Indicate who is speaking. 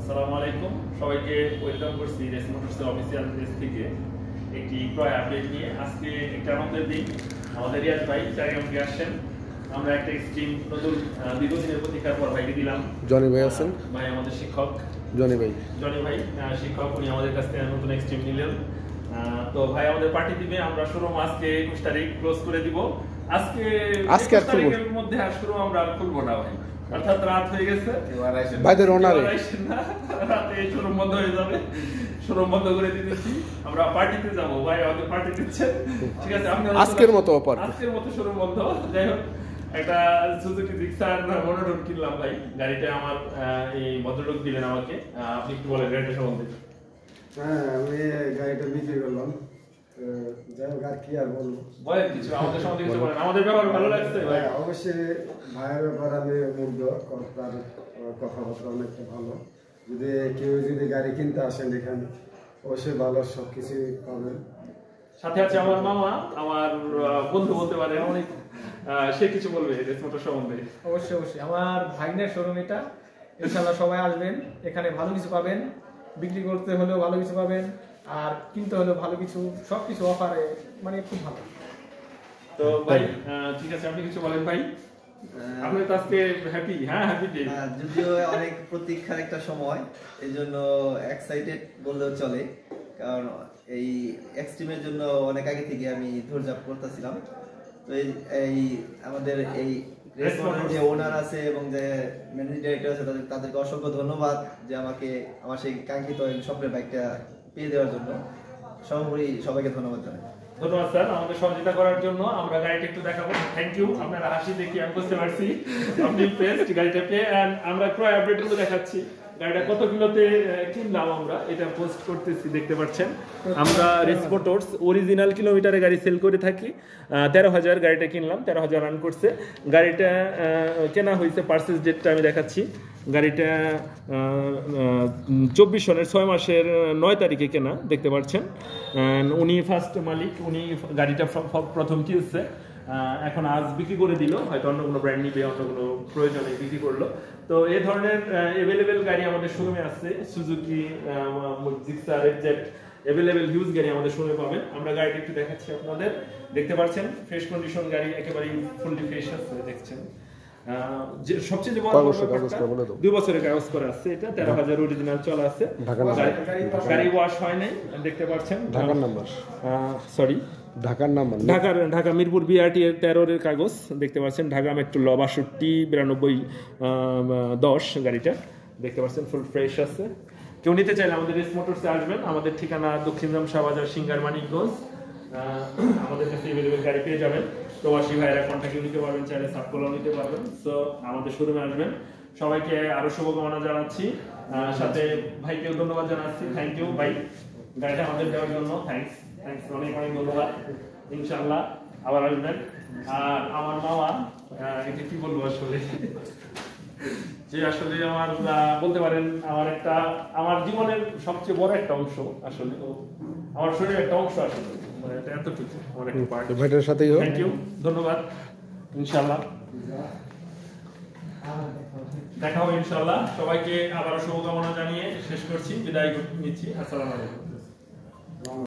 Speaker 1: আসসালামু আলাইকুম, সবাইকে ওয়েলকাম করছি রেস মোটরসের অফিসিয়াল পেজ থেকে একটি ক্রয় আপডেট নিয়ে। আজকে একটা আনন্দের দিন, আমাদের রিয়াজ ভাই চারিয়ামকে আসছেন। আমরা একটা এক্সট্রিম নতুন দীর্ঘদিনের প্রতীক্ষার পর ভাইকে দিলাম।
Speaker 2: জনি ভাই আছেন,
Speaker 1: ভাই আমাদের শিক্ষক
Speaker 2: জনি ভাই
Speaker 1: শিক্ষক, উনি আমাদের কাছ থেকে নতুন এক্সট্রিম নিলেন। তো ভাই আমাদের পার্টি দিবে, আমরা শোরুম আজকে 21 তারিখ ক্লোজ করে দিব। আজকে 21 তারিখের মধ্যে আর শোরুম আমরা আর খুলবো না ভাই, অর্থাৎ রাত হয়ে গেছে,
Speaker 2: ভাইদের অনারে
Speaker 1: রাতে শোরুম বন্ধ হয়ে যাবে। শোরুম বন্ধ করে দিতেছি, আমরা পার্টিতে যাব। ভাই আমাদের পার্টি দিচ্ছেন, ঠিক আছে?
Speaker 2: আজকের মতো
Speaker 1: শোরুম বন্ধ। যাই হোক, একটা সুজুকি জিক্সার মনোটন কিনলাম ভাই। গাড়িটা আমার এই ভদ্রলোক দিলেন আমাকে। আপনি একটু বলেন গাড়িটা সম্বন্ধে।
Speaker 3: হ্যাঁ, আমি গাড়িটা বিক্রি করলাম। যাই হোক, আর কি আর বলবো,
Speaker 1: বলেন কিছু আমাদের সম্বন্ধে কিছু বলেন। আমাদের ব্যাপার ভালো লাগছে ভাই।
Speaker 3: অবশ্যই ভাইয়ের ব্যাপার আমি মুগ্ধ, তার কথাবার্তা অনেকটা ভালো। কেউ যদি গাড়ি কিনতে আসেন এখানে, অবশ্যই ভালো সবকিছু পাবেন।
Speaker 1: সাথে আছে আমার মামা, আমার বন্ধু বলতে পারেন, অনেক সে কিছু বলবে রেস মোটর সম্বন্ধে।
Speaker 4: অবশ্যই আমার ভাগ্নের শোরুম এটা, ইনশাআল্লাহ সবাই আসবেন, এখানে ভালো কিছু পাবেন, বিক্রি করতে হলেও ভালো কিছু পাবেন, আর কিনতে হলেও ভালো কিছু, সবকিছু অফারে, মানে খুব ভালো।
Speaker 1: তো ভাই ঠিক আছে, আপনি কিছু বলেন ভাই। আপনি তো আজকে হ্যাপি? হ্যাঁ, হ্যাপি ডে।
Speaker 5: যদিও অনেক প্রতীক্ষার একটা সময়, এই জন্য এক্সাইটেড বললেও চলে, কারণ এই এক্সট্রিমের জন্য অনেক আগে থেকে আমি ধৈর্য করতেছিলাম। তো এই আমাদের এই রেস্টুরেন্টের যে ওনার আছে এবং যে ম্যানেজিং ডাইরেক্টর আছে, তাদেরকে অসংখ্য ধন্যবাদ যে আমাকে আমার সেই কাঙ্ক্ষিত স্বপ্নের বাইকটা পেয়ে দেওয়ার জন্য। সর্বোপরি সবাইকে ধন্যবাদ জানাই।
Speaker 1: ধন্যবাদ স্যার আমাদের সহযোগিতা করার জন্য। আমরা গাড়িটা একটু দেখাবো। থ্যাংক ইউ, আপনারা হাসি দেখি আমি বুঝতে পারছি আপনি ইমপ্রেসড গাড়িটা পেয়ে। এন্ড আমরা ক্রয় আপডেটগুলো দেখাচ্ছি। গাড়িটা কত কিলোতে কিনলাম আমরা, এটা পোস্ট করতেছি, দেখতে পাচ্ছেন। আমরা রেস মোটরস অরিজিনাল কিলোমিটারে গাড়ি সেল করে থাকি। 13,000 গাড়িটা কিনলাম, 13,000 রান করছে। গাড়িটা কেনা হয়েছে, পার্সেস ডেটটা আমি দেখাচ্ছি। গাড়িটা 24 সনের 6 মাসের 9 তারিখে কেনা, দেখতে পাচ্ছেন। উনি ফার্স্ট মালিক, উনি গাড়িটা প্রথম কিনছে, এখন আজ বিক্রি করে দিল, হয়তো অন্য কোনো ব্র্যান্ড নিবে, অন্য কোনো প্রয়োজনে বিক্রি করলো। তো এই ধরনের অ্যাভেলেবেল গাড়ি আমাদের শোরুমে আছে। Suzuki Gixxer FZ available huge গাড়ি আমাদের শোরুমে পাবেন। আমরা গাড়িটা একটু দেখাচ্ছি আপনাদের, দেখতে পাচ্ছেন ফ্রেশ কন্ডিশন গাড়ি, একেবারে ফুললি ফ্রেশ আছে, দেখছেন। সবচেয়ে যে বড় 2 বছরের কাগজ করা আছে, এটা 13,000 অরিজিনাল চলা আছে, গাড়ি ওয়াশ হয় নাই, দেখতে পাচ্ছেন।
Speaker 2: ঢাকার number,
Speaker 1: sorry Dhaka Mirpur BRT এর 13 এর কাগজ, দেখতে পাচ্ছেন। ঢাকা মেট্রো ল 629210 গাড়িটা, দেখতে পাচ্ছেন, ফুল ফ্রেশ আছে। কেউ নিতে চাইলে আমাদের রেস মোটরসে আসবেন। আমাদের ঠিকানা দক্ষিণ শাহ বাজার, সিঙ্গার, মানিকগঞ্জ। আমাদের কাছে অ্যাভেলেবেল গাড়ি পেয়ে যাবেন। প্রবাসী ভাইয়েরা কন্ট্যাক্ট নিতে পারবেন, চাইলে সাবকলও নিতে পারবেন। সো আমাদের শোরুমে আসবেন। সবাইকে আরো শুভকামনা জানাচ্ছি, সাথে ভাইকেও ধন্যবাদ জানাচ্ছি। থ্যাংক ইউ ভাই গাড়িটা আমাদের দেওয়ার জন্য। থ্যাংকস অনেক ধন্যবাদ। ইনশাআল্লাহ আবার আসবেন। আর আমার মামা, এটা কি বলবো আসলে, যে আসলে আমার বলতে পারেন আমার জীবনের সবচেয়ে বড় একটা অংশ, আসলে আমার শরীরের একটা অংশ, আসলে এতটুকু আমার একটা পার্ট। থ্যাংক ইউ, ধন্যবাদ। ইনশাআল্লাহ দেখা হবে ইনশাআল্লাহ। সবাইকে আবারও শুভকামনা জানিয়ে শেষ করছি, বিদায় নিচ্ছি। আসসালামু আলাইকুম।